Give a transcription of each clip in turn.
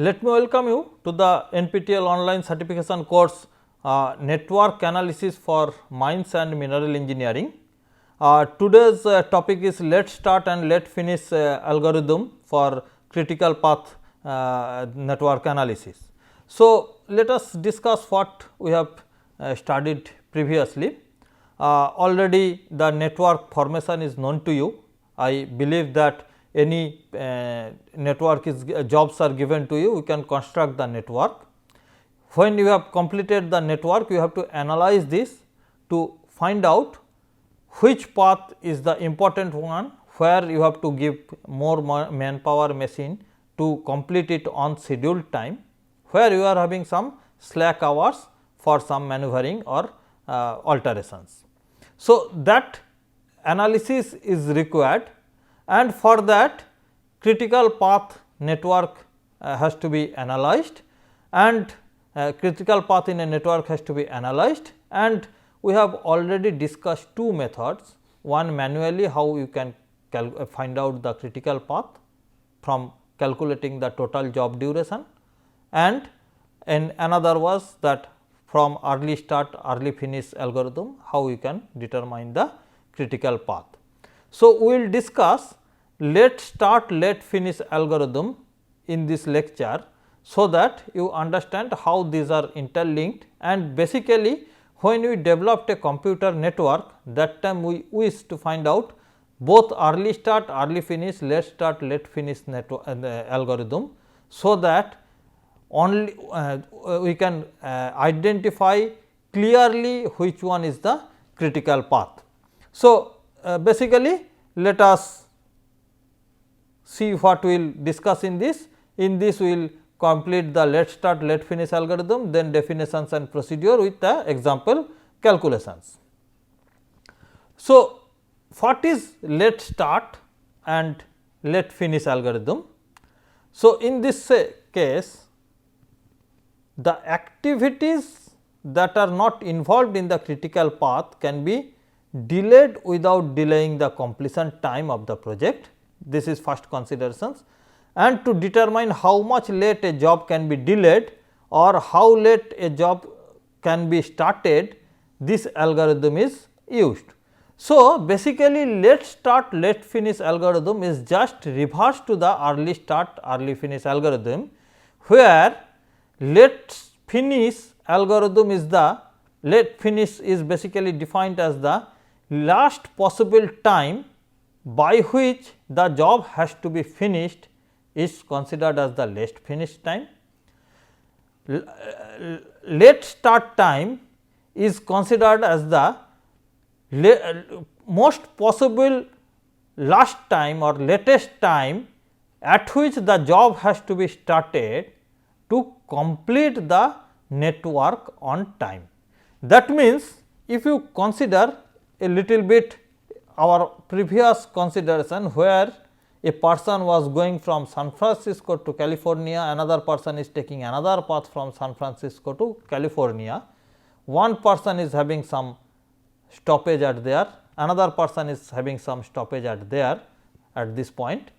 Let me welcome you to the NPTEL online certification course Network Analysis for Mines and Mineral Engineering. Today's topic is let start and let finish algorithm for critical path network analysis. So, let us discuss what we have studied previously. Already the network formation is known to you. I believe that any network is jobs are given to you, you can construct the network. When you have completed the network, you have to analyze this to find out which path is the important one, where you have to give more manpower machine to complete it on scheduled time, where you are having some slack hours for some maneuvering or alterations. So, that analysis is required, and for that critical path network has to be analyzed, and critical path in a network has to be analyzed, and we have already discussed two methods. One, manually how you can find out the critical path from calculating the total job duration, and another was that from early start early finish algorithm, how you can determine the critical path. So, we will discuss let start let finish algorithm in this lecture, so that you understand how these are interlinked, and basically when we developed a computer network, that time we wish to find out both early start early finish, let start let finish network algorithm, so that only we can identify clearly which one is the critical path. So, basically let us see what we will discuss in this. In this we will complete the let start let finish algorithm, then definitions and procedure with the example calculations. So, what is let start and let finish algorithm? So, in this case, the activities that are not involved in the critical path can be delayed without delaying the completion time of the project. This is first considerations, and to determine how much late a job can be delayed or how late a job can be started, this algorithm is used. So, basically let start let finish algorithm is just reverse to the early start early finish algorithm, where let finish algorithm is the let finish is basically defined as the last possible time by which the job has to be finished is considered as the last finish time. Late start time is considered as the most possible last time or latest time at which the job has to be started to complete the network on time. That means, if you consider a little bit our previous consideration, where a person was going from San Francisco to California, another person is taking another path from San Francisco to California. One person is having some stoppage at there, another person is having some stoppage at there at this point.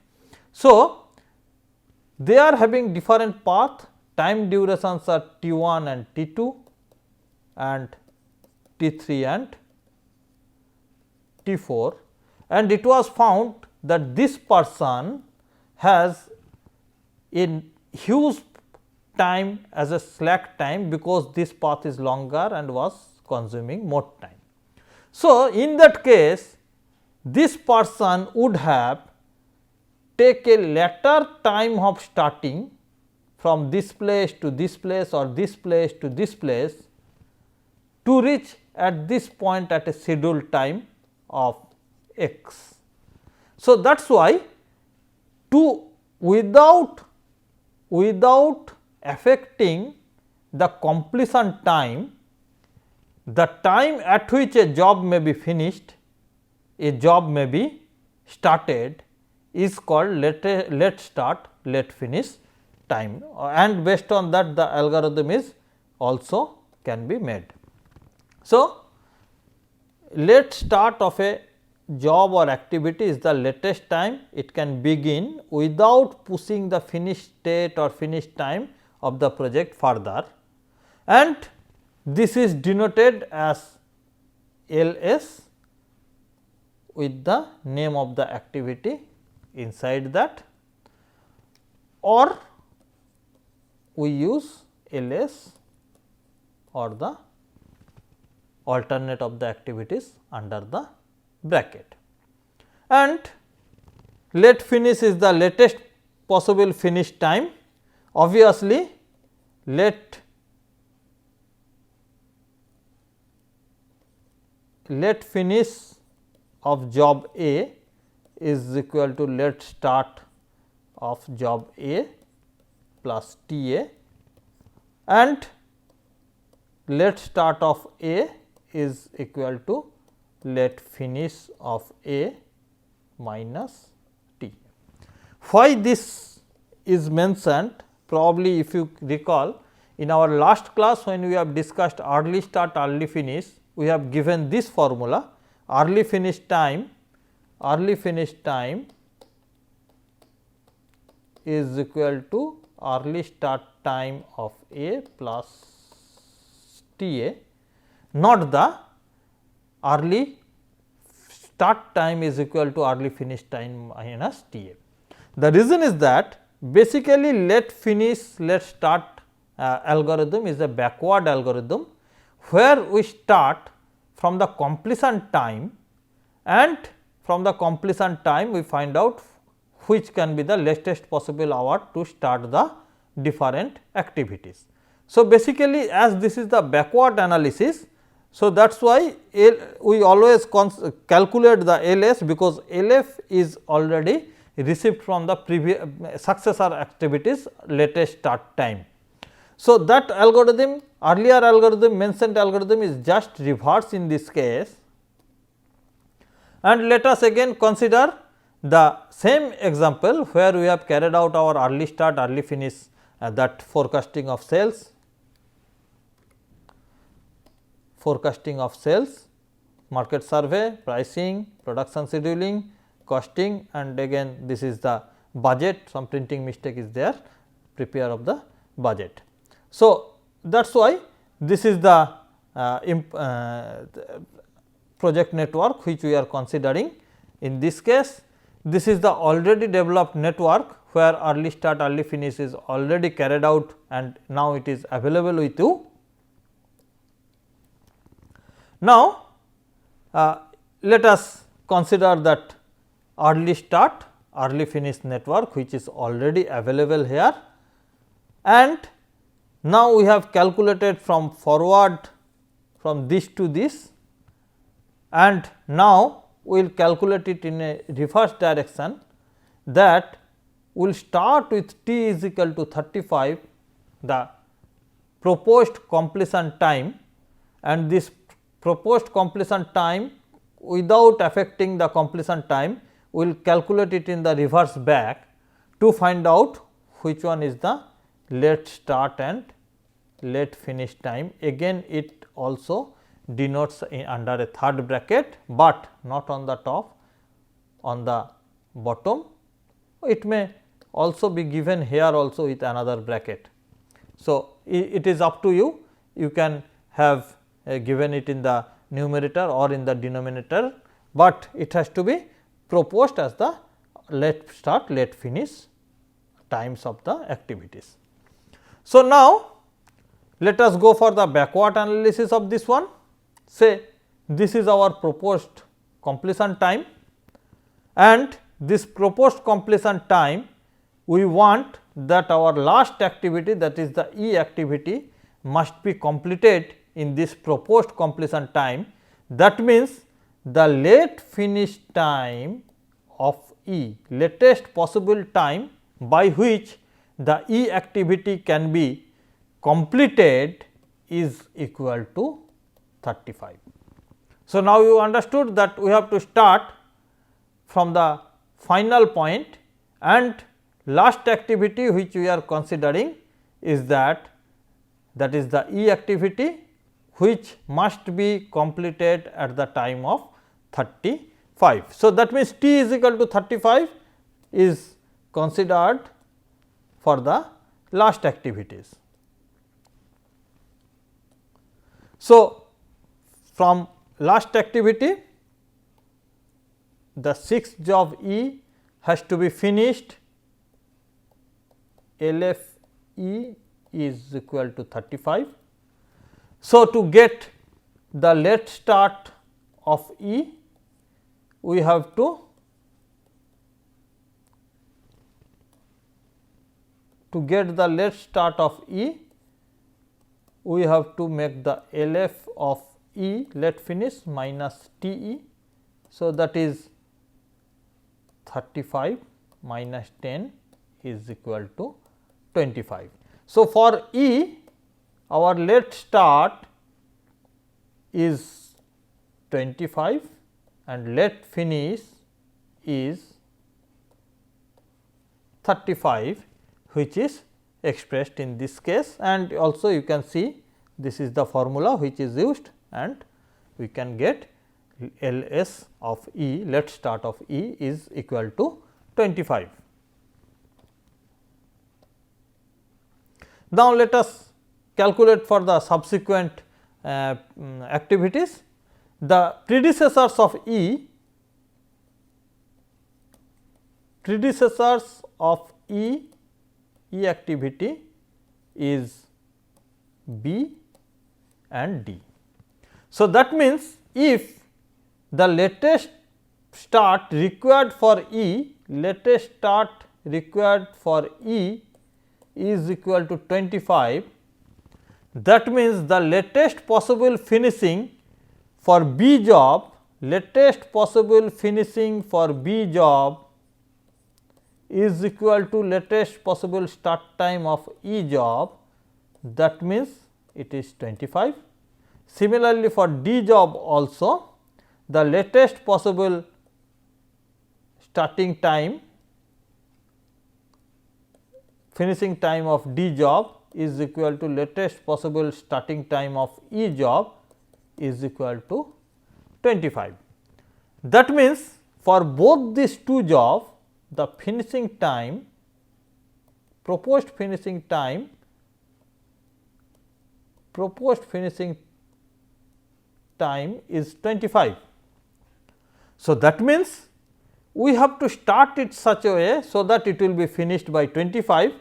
So, they are having different path, time durations are T1 and T2 and T3 and T4, and it was found that this person has a huge time as a slack time, because this path is longer and was consuming more time. So, in that case this person would have take a later time of starting from this place to this place or this place to this place to reach at this point at a scheduled time of x. So, that is why to without affecting the completion time, the time at which a job may be finished, a job may be started, is called let start let finish time, and based on that the algorithm is also can be made. So, let start of a job or activity is the latest time it can begin without pushing the finish state or finish time of the project further, and this is denoted as LS with the name of the activity inside that, or we use LS or the alternate of the activities under the bracket. And late finish is the latest possible finish time. Obviously, late finish of job A is equal to late start of job A plus T A, and late start of A is equal to late finish of A minus T. Why this is mentioned? Probably if you recall, in our last class when we have discussed early start, early finish, we have given this formula: early finish time is equal to early start time of A plus T A, not the early start time is equal to early finish time minus T A. The reason is that basically late finish late start algorithm is a backward algorithm, where we start from the completion time, and from the completion time we find out which can be the latest possible hour to start the different activities. So, basically as this is the backward analysis, so that is why we always calculate the LS, because LF is already received from the previous successor activities latest start time. So, that algorithm, earlier algorithm, mentioned algorithm is just reverse in this case, and let us again consider the same example where we have carried out our early start early finish that forecasting of sales, market survey, pricing, production scheduling, costing, and again this is the budget, some printing mistake is there, prepare of the budget. So, that is why this is the project network which we are considering. In this case, this is the already developed network where early start early finish is already carried out and now it is available with you. Now, let us consider that early start early finish network which is already available here, and now we have calculated from forward from this to this, and now we will calculate it in a reverse direction, that we will start with t is equal to 35 the proposed completion time, and this proposed completion time without affecting the completion time we will calculate it in the reverse back to find out which one is the late start and late finish time. Again it also denotes under a third bracket, but not on the top, on the bottom. It may also be given here also with another bracket. So, it is up to you, you can have given it in the numerator or in the denominator, but it has to be proposed as the late start late finish times of the activities. So, now let us go for the backward analysis of this one. Say this is our proposed completion time, and this proposed completion time we want that our last activity, that is the E activity, must be completed in this proposed completion time. That means, the late finish time of E, latest possible time by which the E activity can be completed is equal to 35. So, now you understood that we have to start from the final point, and last activity which we are considering is that is the E activity which must be completed at the time of 35. 5. So, that means T is equal to 35 is considered for the last activities. So, from last activity the 6th job E has to be finished, LF E is equal to 35. So, to get the late start of E, we have to get the late start of E, we have to make the LF of E late finish minus TE. So, that is 35 minus 10 is equal to 25. So, for E our late start is 25 and late finish is 35, which is expressed in this case, and also you can see this is the formula which is used and we can get LS of E, late start of E is equal to 25. Now, let us calculate for the subsequent activities. The predecessors of E activity is B and D. So, that means, if the latest start required for E, is equal to 25, that means the latest possible finishing for B job, is equal to latest possible start time of E job, that means it is 25. Similarly, for D job also the latest possible starting time, finishing time of D job is equal to latest possible starting time of E job is equal to 25. That means, for both these two jobs the finishing time, proposed finishing time is 25. So, that means, we have to start it such a way, so that it will be finished by 25.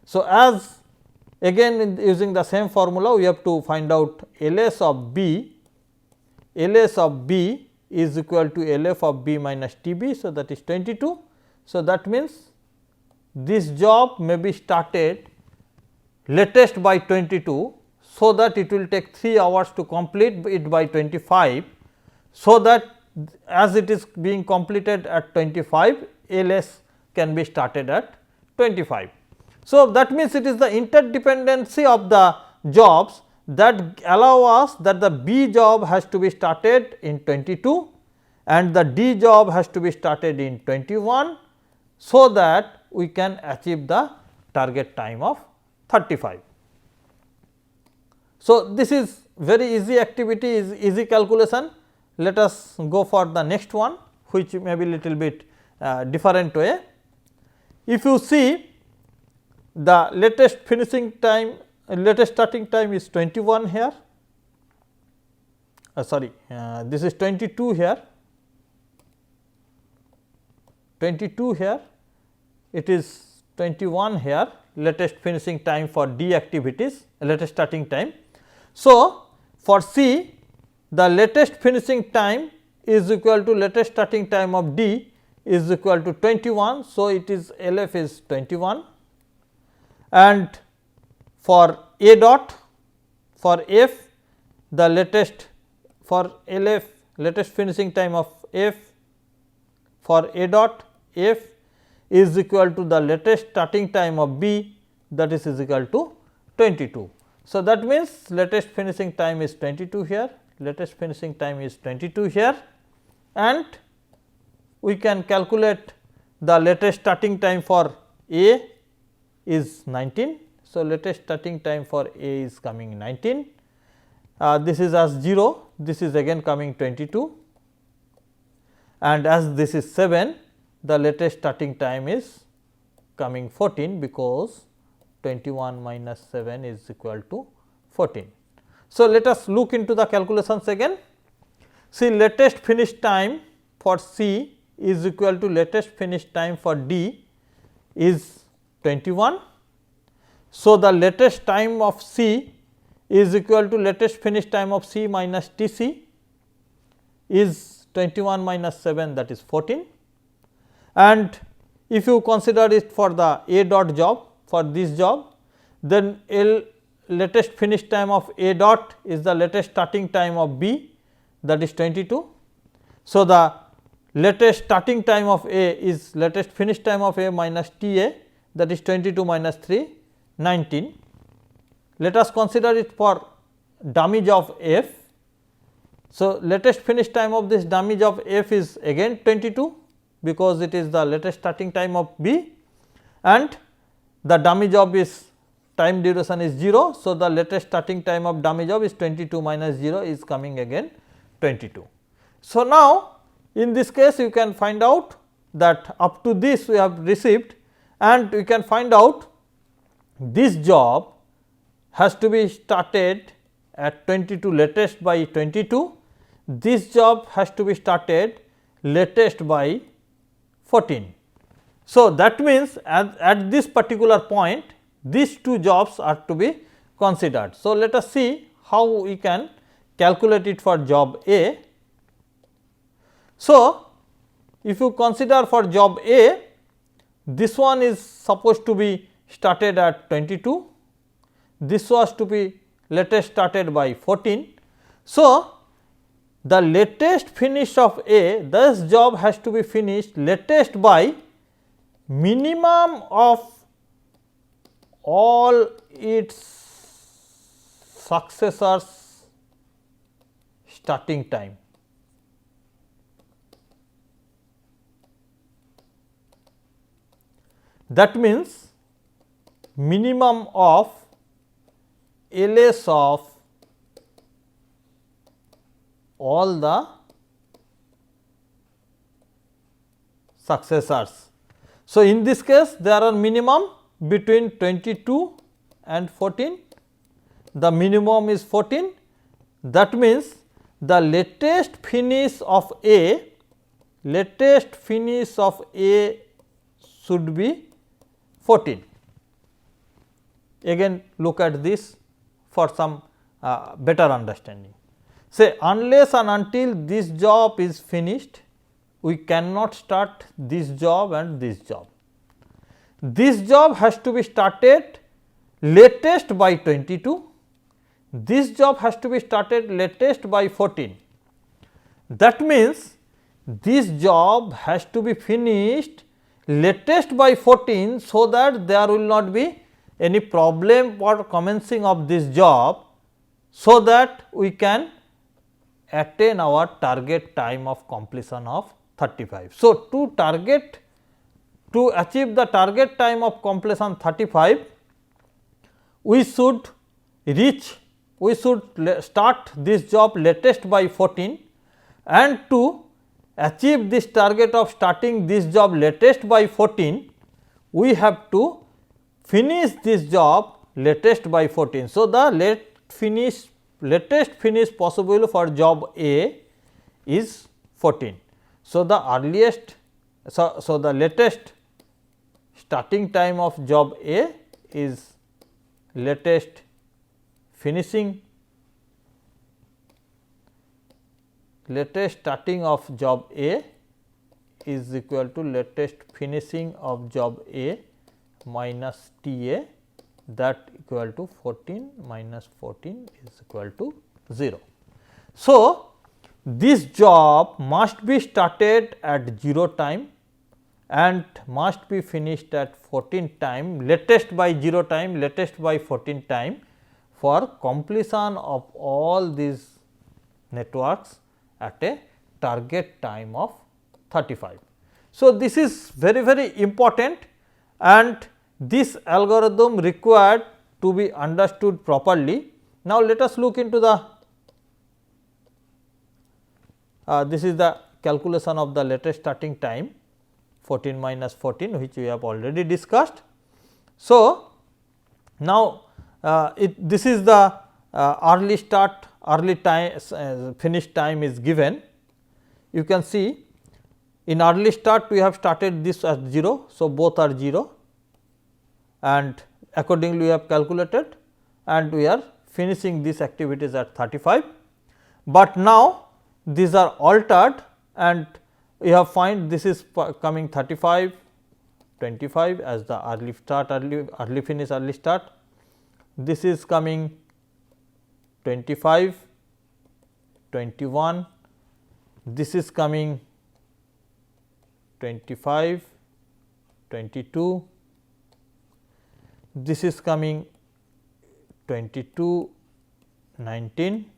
So, as again using the same formula, we have to find out LS of B. LS of B is equal to LF of B minus TB. So, that is 22. So, that means, this job may be started latest by 22. So, that it will take 3 hours to complete it by 25. So, that as it is being completed at 25, LS can be started at 25. So, that means, it is the interdependency of the jobs that allow us that the B job has to be started in 22 and the D job has to be started in 21. So, that we can achieve the target time of 35. So, this is very easy activity, is easy calculation. Let us go for the next one, which may be little bit different way. If you see, the latest finishing time, latest starting time is 21 here, this is 22 here, 22 here, it is 21 here, latest finishing time for D activities, latest starting time. So, for C, the latest finishing time is equal to latest starting time of D is equal to 21. So, it is LF is 21, and for A dot, for F, the latest for LF, latest finishing time of F for A dot F is equal to the latest starting time of B, that is equal to 22. So, that means, latest finishing time is 22 here, latest finishing time is 22 here, and we can calculate the latest starting time for A is 19. So, latest starting time for A is coming 19, this is as 0, this is again coming 22, and as this is 7, the latest starting time is coming 14, because 21 minus 7 is equal to 14. So, let us look into the calculations again. See, latest finish time for C is equal to latest finish time for D is 21. So, the latest time of C is equal to latest finish time of C minus T C is 21 minus 7, that is 14. And if you consider it for the A dot job, for this job, then latest finish time of A dot is the latest starting time of B, that is 22. So, the latest starting time of A is latest finish time of A minus T A, that is 22 minus 3, 19. Let us consider it for dummy job F. So, latest finish time of this dummy job F is again 22, because it is the latest starting time of B, and the dummy job is time duration is 0. So, the latest starting time of dummy job is 22 minus 0 is coming again 22. So, now in this case you can find out that up to this we have received, and we can find out this job has to be started at 22 latest by 22, this job has to be started latest by 14. So, that means at this particular point these two jobs are to be considered. So, let us see how we can calculate it for job A. So, if you consider for job A, this one is supposed to be started at 22, this was to be latest started by 14. So, the latest finish of A, this job has to be finished latest by minimum of all its successors starting time. That means minimum of LS of all the successors. So, in this case there are minimum between 22 and 14, the minimum is 14. That means, the latest finish of A, should be 14. Again look at this for some better understanding. Say, unless and until this job is finished, we cannot start this job and this job. This job has to be started latest by 22, this job has to be started latest by 14. That means, this job has to be finished latest by 14, so that there will not be any problem for commencing of this job, so that we can attain our target time of completion of 35. So, to achieve the target time of completion 35, we should start this job latest by 14, and to achieve this target of starting this job latest by 14, we have to finish this job latest by 14. So, the latest finish possible for job A is 14. So, the earliest, so the latest starting time of job A is latest starting of job A is equal to latest finishing of job A minus T A, that equal to 14 minus 14 is equal to 0. So, this job must be started at 0 time and must be finished at 14 time, latest by 0 time, latest by 14 time, for completion of all these networks at a target time of 35. So, this is very important, and this algorithm required to be understood properly. Now, let us look into the this is the calculation of the latest starting time 14 minus 14, which we have already discussed. So, now this is the early start, early time, finish time is given. You can see in early start we have started this as 0. So, both are 0 and accordingly we have calculated and we are finishing these activities at 35. But now these are altered and we have find this is coming 35, 25 as the early start, early finish, early start. This is coming 25, 21, this is coming 25, 22, this is coming 22, 19,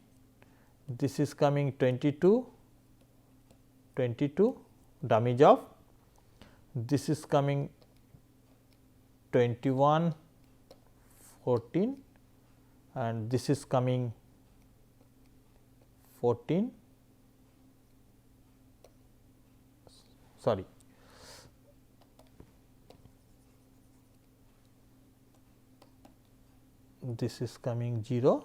this is coming 22, 22 dummy job, this is coming 21, 14 and this is coming 14, sorry, this is coming 0,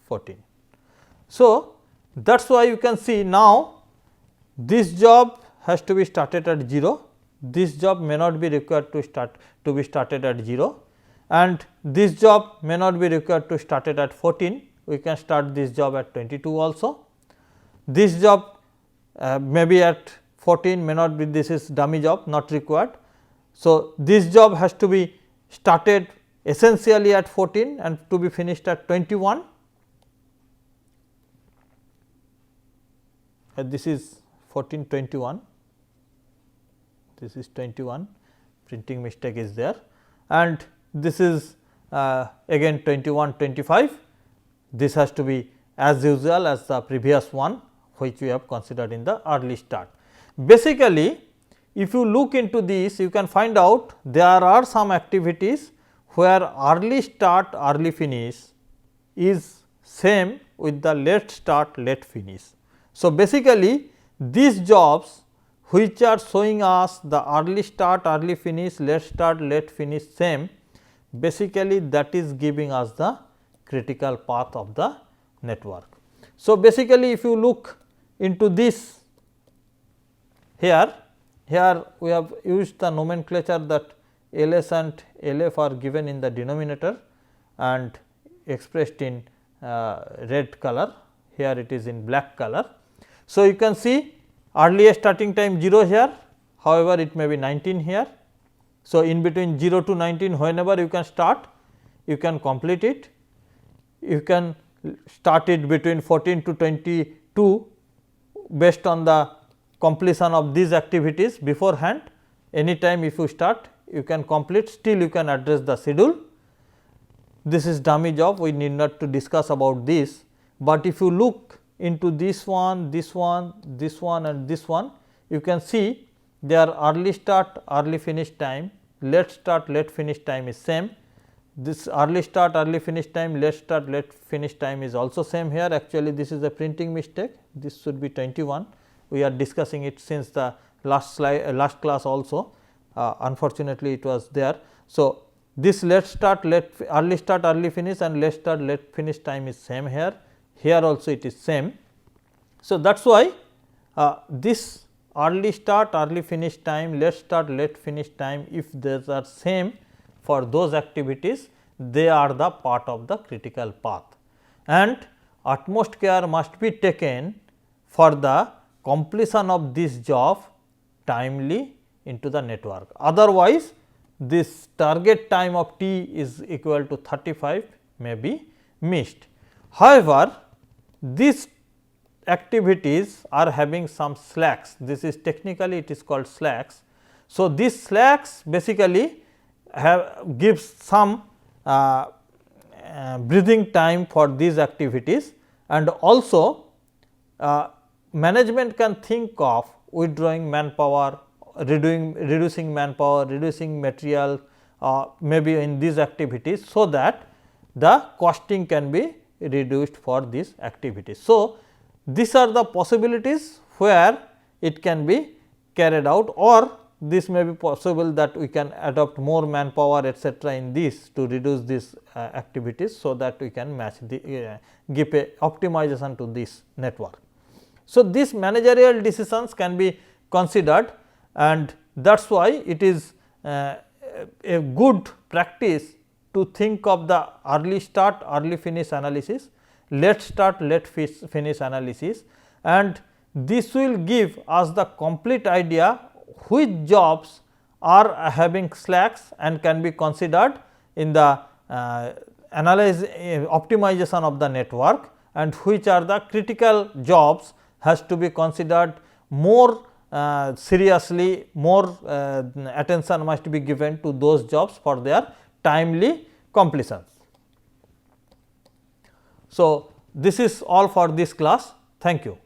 14. So, that is why you can see now this job has to be started at 0, this job may not be required to be started at 0 and this job may not be required to start it at 14, we can start this job at 22 also. This job may be at 14, may not be, this is dummy job not required. So, this job has to be started essentially at 14 and to be finished at 21. This is 14, 21, this is 21, printing mistake is there and this is again 21, 25, this has to be as usual as the previous one which we have considered in the early start. Basically, if you look into this you can find out there are some activities where early start, early finish is same with the late start, late finish. So, basically these jobs which are showing us the early start, early finish, late start, late finish same, basically that is giving us the critical path of the network. So, basically if you look into this here we have used the nomenclature that LS and LF are given in the denominator and expressed in red color, here it is in black color. So, you can see earliest starting time 0 here, however, it may be 19 here. So, in between 0 to 19 whenever you can start, you can complete it, you can start it between 14 to 22 based on the completion of these activities beforehand. Anytime if you start you can complete, still you can address the schedule. This is dummy job, we need not to discuss about this, but if you look into this one, this one, this one and this one, you can see their early start, early finish time, late start, late finish time is same. This early start, early finish time, late start, late finish time is also same here. Actually, this is a printing mistake, this should be 21. We are discussing it since the last slide, last class also. Unfortunately, it was there. So, this late start, early start, early finish and late start, late finish time is same here. Here also it is same. So, that is why this early start, early finish time, late start, late finish time, if these are same for those activities, they are the part of the critical path and utmost care must be taken for the completion of this job timely into the network. Otherwise, this target time of T is equal to 35 may be missed. However, these activities are having some slacks, this is technically it is called slacks. So, these slacks basically gives some breathing time for these activities and also management can think of withdrawing manpower, reducing manpower, reducing material maybe in these activities, so that the costing can be reduced for these activities. So, these are the possibilities where it can be carried out, or this may be possible that we can adopt more manpower etcetera in this to reduce these activities, so that we can match the give a optimization to this network. So, these managerial decisions can be considered, and that is why it is a good practice to think of the early start early finish analysis, late start late finish analysis, and this will give us the complete idea which jobs are having slacks and can be considered in the optimization of the network, and which are the critical jobs has to be considered more seriously, more attention must be given to those jobs for their timely completion. So, this is all for this class. Thank you.